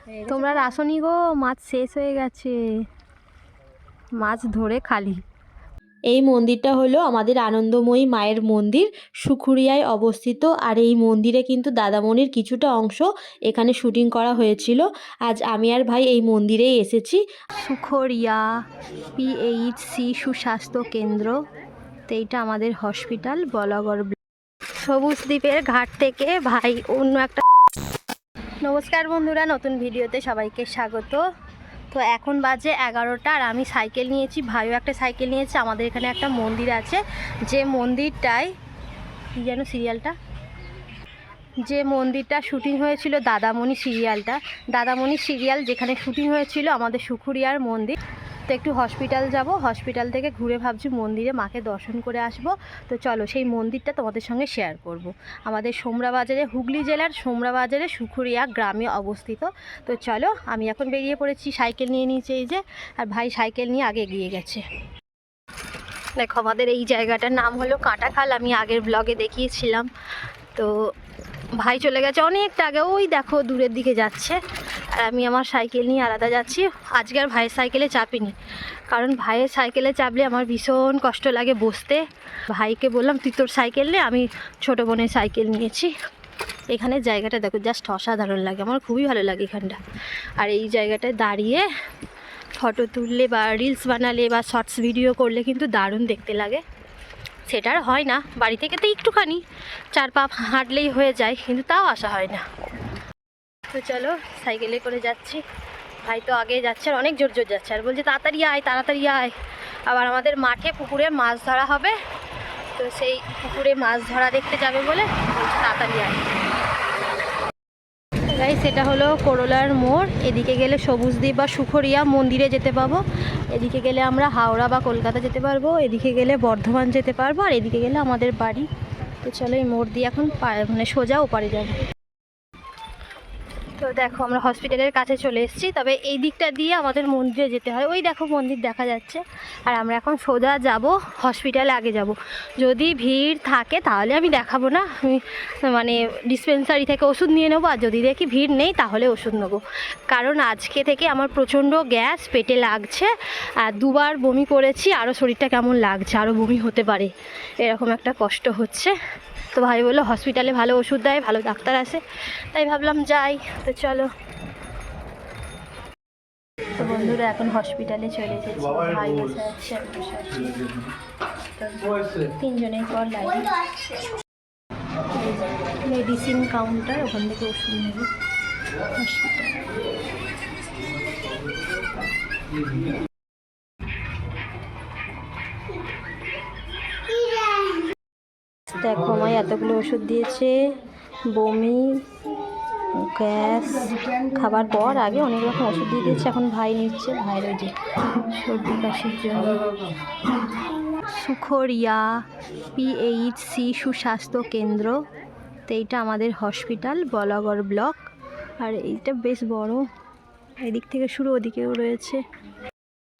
তোমরা আসনি গো, মাছ শেষ হয়ে গেছে, মাছ ধরে খালি। এই মন্দিরটা হলো আমাদের আনন্দময়ী মায়ের মন্দির, সুখুরিয়ায় অবস্থিত। আর এই মন্দিরে কিন্তু দাদামণির কিছুটা অংশ এখানে শুটিং করা হয়েছিল। আজ আমি আর ভাই এই মন্দিরেই এসেছি। সুখরিয়া PHC সুস্বাস্থ্য কেন্দ্র, তো এইটা আমাদের হসপিটাল বলাগড়। সবুজ দ্বীপের ঘাট থেকে ভাই অন্য একটা। নমস্কার বন্ধুরা, নতুন ভিডিওতে সবাইকে স্বাগত। তো এখন বাজে 11টা আর আমি সাইকেল নিয়েছি, ভাইও একটা সাইকেল নিয়েছে। আমাদের এখানে একটা মন্দির আছে, যে মন্দিরটায় কী যেন সিরিয়ালটা, যে মন্দিরটা শুটিং হয়েছিল দাদামণি সিরিয়ালটা, দাদামণি সিরিয়াল যেখানে শুটিং হয়েছিল আমাদের সুখুরিয়ার মন্দির। তো একটু হসপিটাল যাব, হসপিটাল থেকে ঘুরে ভাবছি মন্দিরে মাকে দর্শন করে আসব। তো চলো সেই মন্দিরটা তোমাদের সঙ্গে শেয়ার করব। আমাদের সোমরা বাজারে, হুগলি জেলার সোমরা বাজারে সুখুরিয়া গ্রামে অবস্থিত। তো চলো, আমি এখন বেরিয়ে পড়েছি, সাইকেল নিয়ে নিয়েছি এই যে, আর ভাই সাইকেল নিয়ে আগে এগিয়ে গেছে। দেখো আমাদের এই জায়গাটার নাম হলো কাঁটাখাল, আমি আগের ব্লগে দেখিয়েছিলাম। তো ভাই চলে গেছে অনেকটা আগে, ওই দেখো দূরের দিকে যাচ্ছে, আর আমি আমার সাইকেল নিয়ে আলাদা যাচ্ছি। আজকে আর ভাইয়ের সাইকেলে চাপিনি, কারণ ভাইয়ের সাইকেলে চাপলে আমার ভীষণ কষ্ট লাগে বসতে। ভাইকে বললাম তুই তোর সাইকেল নে, আমি ছোটো বোনের সাইকেল নিয়েছি। এখানের জায়গাটা দেখো জাস্ট অসাধারণ লাগে, আমার খুবই ভালো লাগে এখানটা। আর এই জায়গাটায় দাঁড়িয়ে ফটো তুললে বা রিলস বানালে বা শর্টস ভিডিও করলে কিন্তু দারুণ দেখতে লাগে। সেটা আর হয় না, বাড়ি থেকে তো একটুখানি 4 পা হাঁটলেই হয়ে যায়, কিন্তু তাও আসা হয় না। তো চলো সাইকেলে করে যাচ্ছি, ভাই তো আগে যাচ্ছে আর অনেক জোর জোর যাচ্ছে, আর বলছে তাড়াতাড়ি আয় তাড়াতাড়ি আয়। আবার আমাদের মাঠে পুকুরে মাছ ধরা হবে, তো সেই পুকুরে মাছ ধরা দেখতে যাবে বলে বলছে তাড়াতাড়ি আয়। গাইস, সেটা হলো করলার মোড়। এদিকে গেলে সবুজদ্বীপ বা সুখরিয়া মন্দিরে যেতে পাবো, এদিকে গেলে আমরা হাওড়া বা কলকাতা যেতে পারবো, এদিকে গেলে বর্ধমান যেতে পারবো, আর এদিকে গেলে আমাদের বাড়ি। তো চলো এই মোড় দিয়ে এখন মানে সোজা ওপারে যাবো। তো দেখো আমরা হসপিটালের কাছে চলে এসেছি, তবে এই দিকটা দিয়ে আমাদের মন্দিরে যেতে হয়। ওই দেখো মন্দির দেখা যাচ্ছে, আর আমরা এখন সোজা যাব হসপিটালে আগে যাব। যদি ভিড় থাকে তাহলে আমি দেখাবো না, আমি মানে ডিসপেন্সারি থেকে ওষুধ নিয়ে নেবো, আর যদি দেখি ভিড় নেই তাহলে ওষুধ নেবো। কারণ আজকে থেকে আমার প্রচণ্ড গ্যাস পেটে লাগছে, আর 2বার বমি করেছি, আরও শরীরটা কেমন লাগছে, আরও বমি হতে পারে, এরকম একটা কষ্ট হচ্ছে। তো ভাই বললো হসপিটালে ভালো ওষুধ দেয়, ভালো ডাক্তার আসে, তাই ভাবলাম যাই। তো চলো, তো বন্ধুরা এখন হসপিটালে চলে এসেছি, ভাই বসে আছে, তিনজনের পর লাইন, মেডিসিন কাউন্টার, ওখান থেকে ওষুধ নেব হসপিটাল। দেখো আমায় এতগুলো ওষুধ দিয়েছে, বমি, গ্যাস, খাবার পর আগে অনেক রকম ওষুধ দিয়ে দিয়েছে। এখন ভাই নিচ্ছে, ভাইয়ের ওই যে সর্দি কাশির জন্য। সুখরিয়া PHC সুস্বাস্থ্য কেন্দ্র, তো এইটা আমাদের হসপিটাল বলাগড় ব্লক, আর এইটা বেশ বড়, এদিক থেকে শুরু ওদিকেও রয়েছে।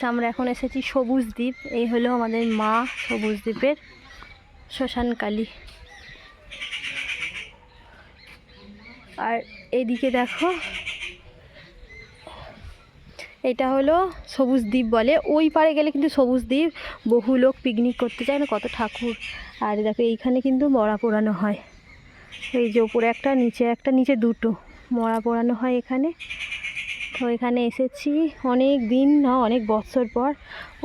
আমরা এখন এসেছি সবুজদ্বীপ, এই হলো আমাদের মা সবুজদ্বীপের শ্মশানকালী। আর এদিকে দেখো এটা হলো সবুজদ্বীপ বলে, ওই পারে গেলে কিন্তু সবুজদ্বীপ, বহু লোক পিকনিক করতে যায় না, কত ঠাকুর। আর দেখো এইখানে কিন্তু মরা পোড়ানো হয়, এই যে উপরে একটা নিচে একটা, নিচে দুটো মরা পোড়ানো হয় এখানে। তো এখানে এসেছি অনেক দিন না, অনেক বছর পর।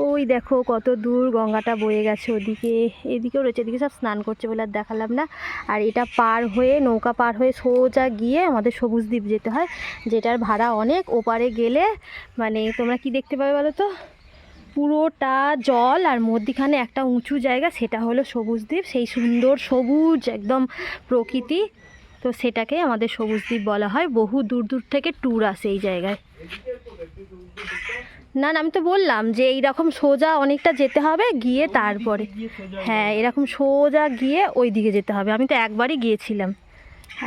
ওই দেখো কত দূর গঙ্গাটা বয়ে গেছে, ওদিকে এদিকেও রয়েছে, এদিকে সব স্নান করছে বলে আর দেখালাম না। আর এটা পার হয়ে, নৌকা পার হয়ে সোজা গিয়ে আমাদের সবুজদ্বীপ যেতে হয়, যেটার ভাড়া অনেক। ওপারে গেলে মানে তোমরা কি দেখতে পাবে বলো তো, পুরোটা জল, আর মধ্যিখানে একটা উঁচু জায়গা, সেটা হলো সবুজদ্বীপ। সেই সুন্দর সবুজ একদম প্রকৃতি, তো সেটাকে আমাদের সবুজদ্বীপ বলা হয়। বহু দূর দূর থেকে ট্যুর আসে এই জায়গায়। না না, আমি তো বললাম যে এইরকম সোজা অনেকটা যেতে হবে, গিয়ে তারপরে, হ্যাঁ এরকম সোজা গিয়ে ওই দিকে যেতে হবে। আমি তো একবারই গিয়েছিলাম,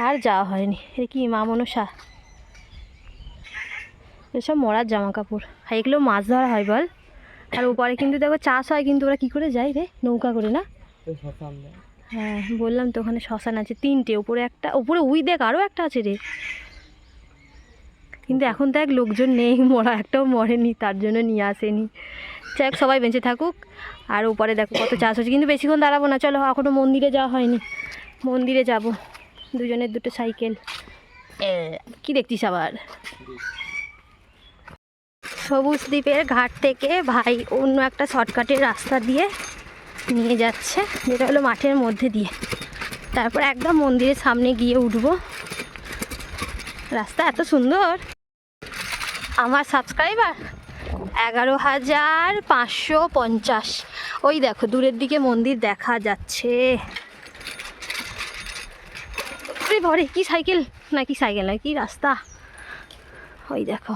আর যাওয়া হয়নি। এ কি মা মনসা, এসব মরার জামা কাপড়, আর এগুলো মাছ ধরা হয় বল। আর ওপারে কিন্তু দেখো চাষ হয়, কিন্তু ওরা কী করে যায় রে, নৌকা করে না? হ্যাঁ বললাম তো, ওখানে শ্মশান আছে 3টে, ওপরে একটা, ওপরে উই দেখ আরও একটা আছে রে। কিন্তু এখন তো এক লোকজন নেই, মরা একটাও মরেনি, তার জন্য নিয়ে আসেনি। যাক, সবাই বেঁচে থাকুক। আর উপরে দেখো কত চাষ হচ্ছে, কিন্তু বেশিক্ষণ দাঁড়াবো না, চলো এখনও মন্দিরে যাওয়া হয়নি, মন্দিরে যাব। দুজনের দুটো সাইকেল। কি দেখছিস আবার? সবুজ দ্বীপের ঘাট থেকে ভাই অন্য একটা শর্টকাটের রাস্তা দিয়ে নিয়ে যাচ্ছে, যেটা হলো মাঠের মধ্যে দিয়ে। তারপর একদম মন্দিরের সামনে গিয়ে উঠবো। রাস্তা এত সুন্দর। আমার সাবস্ক্রাইবার 11,550। ওই দেখো দূরের দিকে মন্দির দেখা যাচ্ছে। ভরে কি সাইকেল নাকি, সাইকেল নাকি রাস্তা, ওই দেখো।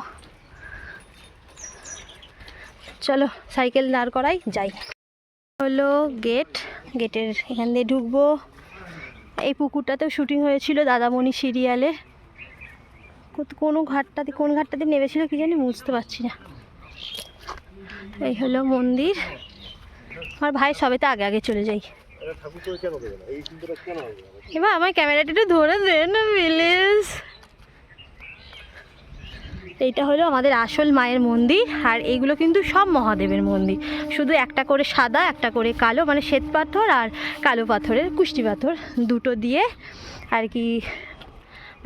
চলো সাইকেল দাঁড় করাই, যাই। হলো গেট, গেটের এখান দিয়ে ঢুকবো। এই পুকুরটাতেও শুটিং হয়েছিল দাদামণি সিরিয়ালে। কোন ঘাটটাতে নেমেছিল কি জানি, বুঝতে পারছি না। এই হলো মন্দির। আমার ভাই সবেতে আগে আগে চলে যাই। এবার আমার ক্যামেরাটা একটু ধরে দে না প্লিজ। এইটা হলো আমাদের আসল মায়ের মন্দির, আর এইগুলো কিন্তু সব মহাদেবের মন্দির। শুধু একটা করে সাদা, একটা করে কালো, মানে শ্বেত পাথর আর কালো পাথরের কুষ্টি পাথর দুটো দিয়ে আর কি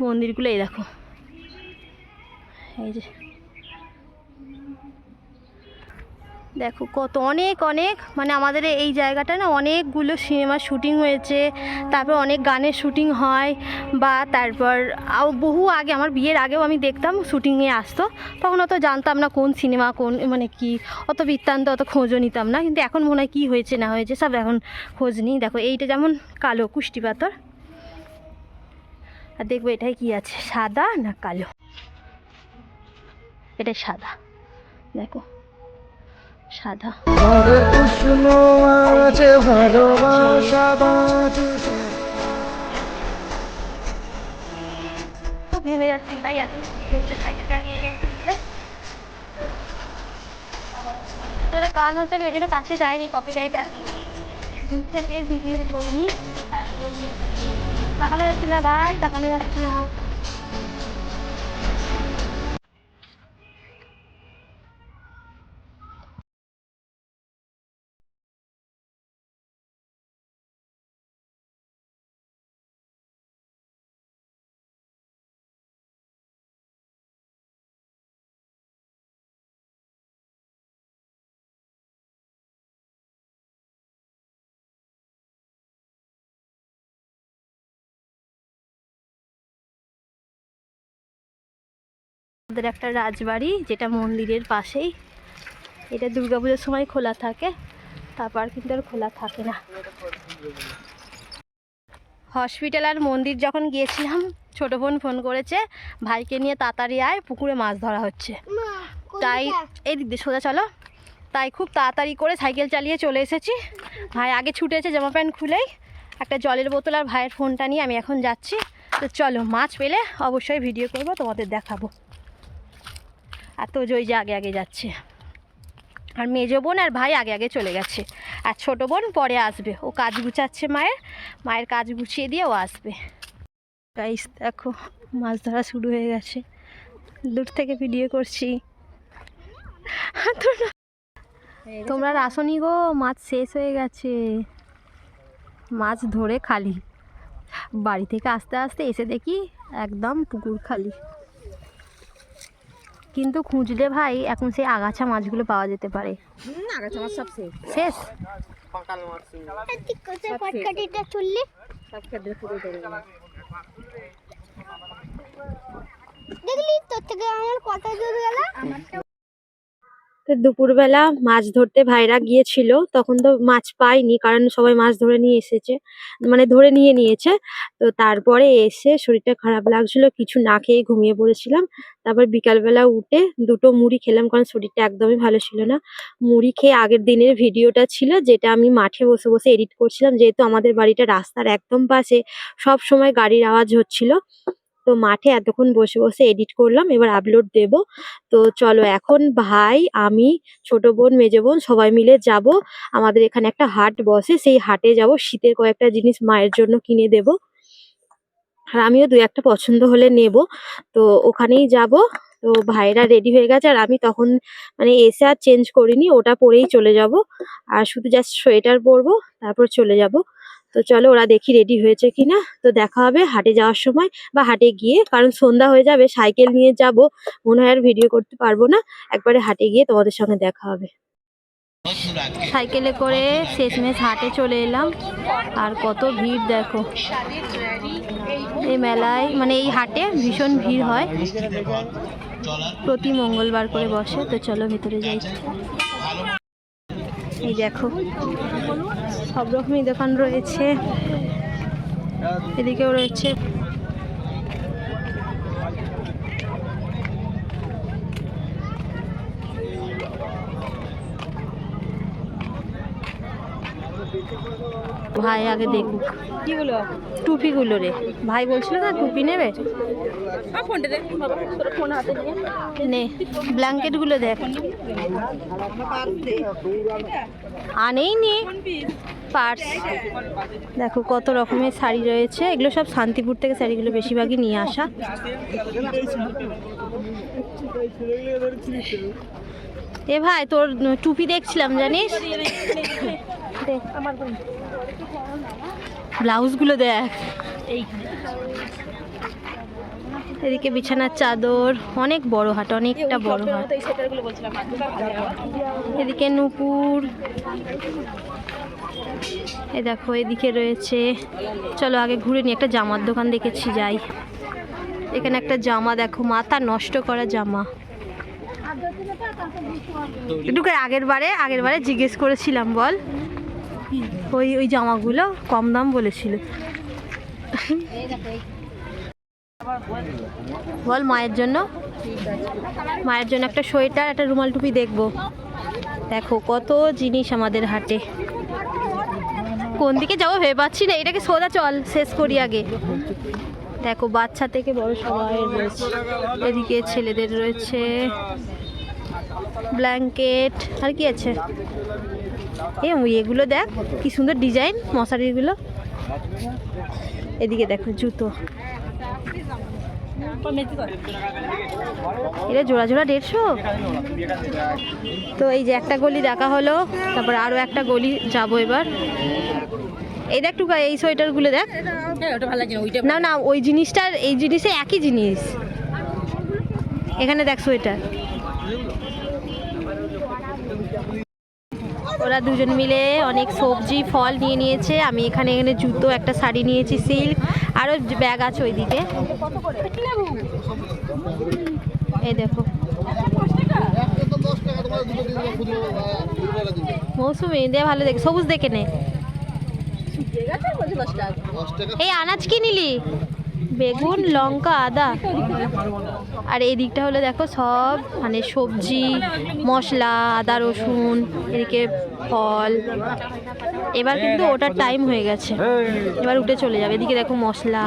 মন্দিরগুলো। এই দেখো, এই যে দেখো কত অনেক অনেক, মানে আমাদের এই জায়গাটা না অনেকগুলো সিনেমার শুটিং হয়েছে, তারপর অনেক গানের শুটিং হয়। বা তারপর বহু আগে, আমার বিয়ের আগেও আমি দেখতাম শুটিংয়ে আসতো, তখন অত জানতাম না কোন সিনেমা কোন, মানে কি অত বৃত্তান্ত অত খোঁজও নিতাম না। কিন্তু এখন মনে হয় কী হয়েছে না হয়েছে সব এখন খোঁজ নিই। দেখো এইটা যেমন কালো কুষ্টি পাথর, আর দেখবো এটাই কি আছে, সাদা না কালো। এটাই সাদা, দেখো সাদা। ভেবে যাচ্ছি তাই কাজ হচ্ছে, এটা কাছে যায়নি কপি রাইটার তাকানো যাচ্ছে না ভাই, তাকানো যাচ্ছে না। আমাদের একটা রাজবাড়ি, যেটা মন্দিরের পাশেই। এটা দুর্গাপুজোর সময় খোলা থাকে, তারপর কিন্তু আর খোলা থাকে না। হসপিটাল আর মন্দির যখন গিয়েছিলাম, ছোটো বোন ফোন করেছে ভাইকে নিয়ে তাড়াতাড়ি আয়, পুকুরে মাছ ধরা হচ্ছে। তাই এই দিক দিয়ে সোজা চলো, তাই খুব তাড়াতাড়ি করে সাইকেল চালিয়ে চলে এসেছি। ভাই আগে ছুটেছে জামা প্যান্ট খুলেই, একটা জলের বোতল আর ভাইয়ের ফোনটা নিয়ে আমি এখন যাচ্ছি। তো চলো, মাছ পেলে অবশ্যই ভিডিও করব, তোমাদের দেখাবো। আর তো ওই যে আগে আগে যাচ্ছে, আর মেজো বোন আর ভাই আগে আগে চলে গেছে, আর ছোটো বোন পরে আসবে, ও কাজ গুছাচ্ছে মায়ের কাজ গুছিয়ে দিয়ে ও আসবে। গাইস দেখো মাছ ধরা শুরু হয়ে গেছে, দূর থেকে ভিডিও করছি। তোমরা আসনি গো, মাছ শেষ হয়ে গেছে, মাছ ধরে খালি। বাড়ি থেকে আস্তে আস্তে এসে দেখি একদম পুকুর খালি। কিন্তু খুঁজলে ভাই এখন সেই আগাছা মাছগুলো পাওয়া যেতে পারে। আগাছা মাছ সব শেষ। দেখলি তোর থেকে আমার কথা জুড়ে গেল। তো দুপুরবেলা মাছ ধরতে ভাইরা গিয়েছিল, তখন তো মাছ পাইনি, কারণ সবাই মাছ ধরে নিয়ে এসেছে, মানে ধরে নিয়ে নিয়েছে। তো তারপরে এসে শরীরটা খারাপ লাগছিল, কিছু না খেয়ে ঘুমিয়ে পড়েছিলাম। তারপর বিকালবেলা উঠে দুটো মুড়ি খেলাম, কারণ শরীরটা একদমই ভালো ছিল না। মুড়ি খেয়ে আগের দিনের ভিডিওটা ছিল, যেটা আমি মাঠে বসে বসে এডিট করছিলাম, যেহেতু আমাদের বাড়িটা রাস্তার একদম পাশে, সব সময় গাড়ির আওয়াজ হচ্ছিল। তো মাঠে এতক্ষণ বসে বসে এডিট করলাম, এবার আপলোড দেব। তো চলো এখন ভাই, আমি, ছোট বোন, মেজো বোন সবাই মিলে যাব। আমাদের এখানে একটা হাট বসে, সেই হাটে যাব, শীতের কয়েকটা জিনিস মায়ের জন্য কিনে দেব, আর আমিও দু একটা পছন্দ হলে নেব। তো ওখানেই যাব। তো ভাইরা রেডি হয়ে গেছে আর আমি তখন মানে এসে আর চেঞ্জ করিনি, ওটা পরেই চলে যাব। আর শুধু জাস্ট সোয়েটার পরবো, তারপর চলে যাব। তো চলো ওরা দেখি রেডি হয়েছে কিনা। তো দেখা হবে হাটে যাওয়ার সময় বা হাটে গিয়ে, কারণ সন্ধ্যা হয়ে যাবে, সাইকেল নিয়ে যাব, মনে হয় আর ভিডিও করতে পারবো না। একবারে হাটে গিয়ে তোমাদের সঙ্গে দেখা হবে। সাইকেলে করে শেষমেশ হাটে চলে এলাম। আর কত ভিড় দেখো এই মেলায়, মানে এই হাটে ভীষণ ভিড় হয়, প্রতি মঙ্গলবার করে বসে। তো চলো ভেতরে যাই। এই দেখো সব রকমই দোকান রয়েছে, এদিকেও রয়েছে। ভাই আগে দেখুক কিগুলো, টুপিগুলো রে। ভাই বলছিল না টুপি নেবে, নে ব্ল্যাঙ্কেটগুলো দেখ। আনেই নি পার্স। দেখো কত রকমের শাড়ি রয়েছে, এগুলো সব শান্তিপুর থেকে শাড়িগুলো বেশিরভাগই নিয়ে আসা। এ ভাই তোর টুপি দেখছিলাম জানিস, ব্লাউজগুলো দেখ। এদিকে বিছানার চাদর, অনেক বড় হাট, অনেকটা বড় হাট। এদিকে নুপুর, এই দেখো এদিকে রয়েছে। চলো আগে ঘুরে নিই, একটা জামার দোকান দেখেছি, যাই। এখানে একটা জামা দেখো, মাথা নষ্ট করা জামা। একটু আগের বারে জিজ্ঞেস করেছিলাম, বল ওই জামাগুলো কম দাম বলেছিল। বল মায়ের জন্য একটা সোয়েটার, একটা রুমাল টুপি দেখবো। দেখো কত জিনিস আমাদের হাটে। কোন দিকে যাবো ভেবে পাচ্ছি না, এটাকে সোজা চল শেষ করি আগে। দেখো বাচ্চা থেকে বড় সবাই রয়েছে। এদিকে ছেলেদের রয়েছে ব্ল্যাঙ্কেট, আর কি আছে এগুলো দেখ কি সুন্দর ডিজাইন মশারিগুলো। এদিকে দেখো জুতো, এটা জোড়া জোড়া 150। তো এই যে একটা গলি দেখা হলো, তারপর আরো একটা গলি যাবো এবার। এই দেখ টুকা, এই সোয়েটারগুলো দেখ। না না ওই জিনিসটার এই জিনিসে একই জিনিস। এখানে দেখ সোয়েটার। ওরা দুজন মিলে অনেক সবজি ফল নিয়ে নিয়েছে। আমি এখানে জুতো, একটা শাড়ি নিয়েছি সিল্ক, আরও ব্যাগ আছে ওইদিকে। এই দেখো মৌসুমি দিয়ে ভালো দেখে, সবুজ দেখে নে। এই আনাজ কি নিলি? বেগুন, লঙ্কা, আদা। আর এই দিকটা হলো দেখো সব মানে সবজি, মশলা, আদা রসুন, এদিকে ফল। এবার কিন্তু ওটার টাইম হয়ে গেছে, এবার উঠে চলে যাবে। এদিকে দেখো মশলা।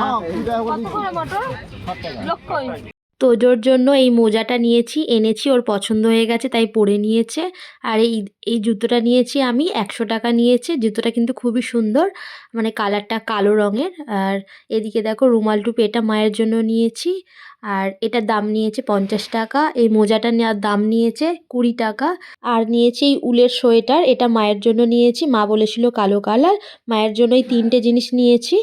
তোজোর জন্য এই মোজাটা নিয়েছি, এনেছি, ওর পছন্দ হয়ে গেছে তাই পরে নিয়েছে। আর এই জুতোটা নিয়েছি আমি, 100 টাকা নিয়েছে। জুতোটা কিন্তু খুবই সুন্দর, মানে কালারটা কালো রঙের। আর এদিকে দেখো রুমাল টুপি, এটা মায়ের জন্য নিয়েছি, আর এটার দাম নিয়েছে 50 টাকা। এই মোজাটা নেওয়ার দাম নিয়েছে 20 টাকা। আর নিয়েছি এই উলের সোয়েটার, এটা মায়ের জন্য নিয়েছি, মা বলেছিল কালো কালার। মায়ের জন্য এই 3টে জিনিস নিয়েছি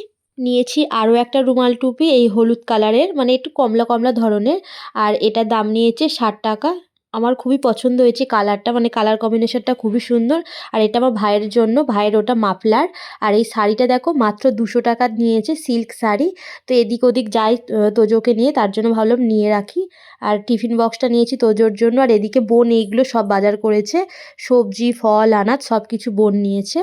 আরও একটা রুমাল টুপি, এই হলুদ কালারের, মানে একটু কমলা কমলা ধরনের। আর এটার দাম নিয়েছে 60 টাকা। আমার খুবই পছন্দ হয়েছে কালারটা, মানে কালার কম্বিনেশনটা খুবই সুন্দর। আর এটা আমার ভাইয়ের জন্য, ভাইয়ের ওটা মাফলার। আর এই শাড়িটা দেখো মাত্র 200 টাকা নিয়েছে, সিল্ক শাড়ি। তো এদিক ওদিক যাই তোজোকে নিয়ে, তার জন্য ভাবলাম নিয়ে রাখি। আর টিফিন বক্সটা নিয়েছি তোজোর জন্য। আর এদিকে বোন এইগুলো সব বাজার করেছে, সবজি ফল আনাজ সব কিছু বোন নিয়েছে।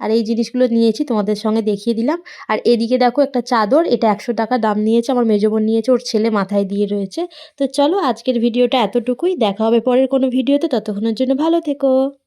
আর এই জিনিসগুলো নিয়েছি, তোমাদের সঙ্গে দেখিয়ে দিলাম। আর এদিকে দেখো একটা চাদর, এটা 100 টাকা দাম নিয়েছে, আমার মেজো বোন নিয়েছে, ওর ছেলে মাথায় দিয়ে রয়েছে। তো চলো আজকের ভিডিওটা এতটুকুই, দেখা হবে পরের কোনো ভিডিওতে, ততক্ষণের জন্য ভালো থেকো।